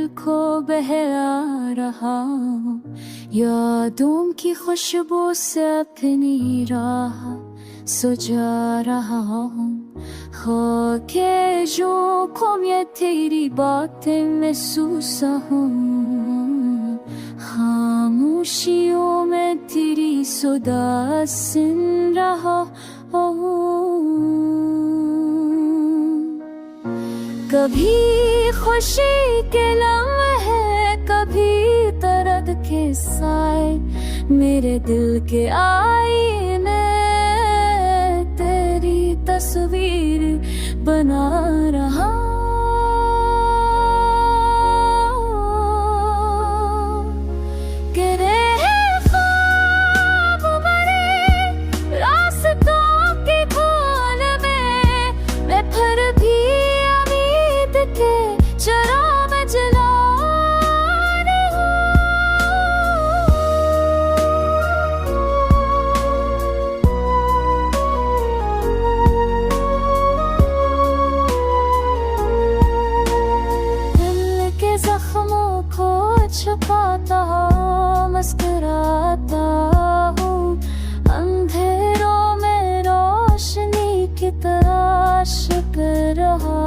पल को बहला रहा हूँ, यादों की खुशबू से अपनी राह सजा रहा हूँ। खाके जोखों में तेरी बातें महसूस हूँ, खामोशियों में तेरी सुधा सुन रहा हूँ। कभी खुशी के लम्हे, कभी दर्द के साए, मेरे दिल के आईने तेरी तस्वीर बना रहा। गिरे हैं ख्वाब भरे रास्तों की खोल में, मैं फिर भी के चराग जला रहा हूँ। दिल के जख्मों को छुपाता हूँ, मुस्कुराता हूँ, अंधेरों में रोशनी की तलाश कर रहा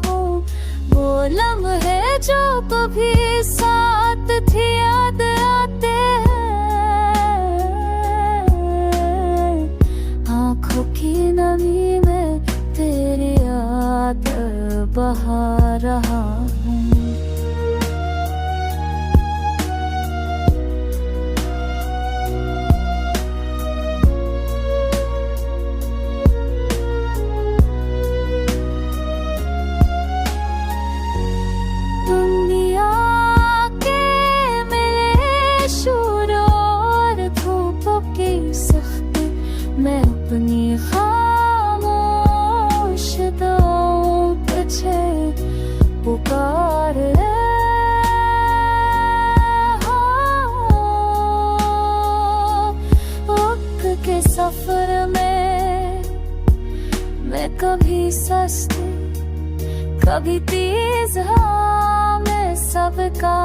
हूँ। वो लम्हे जो कभी साथ थे याद आते हैं, आँखों की नमी में तेरी याद बहा रहा हूँ। मैं अपनी खामोश दुआओं तुझे पुकार वक्त के सफर में मैं कभी सस्ती कभी तेज, हाँ मैं सबका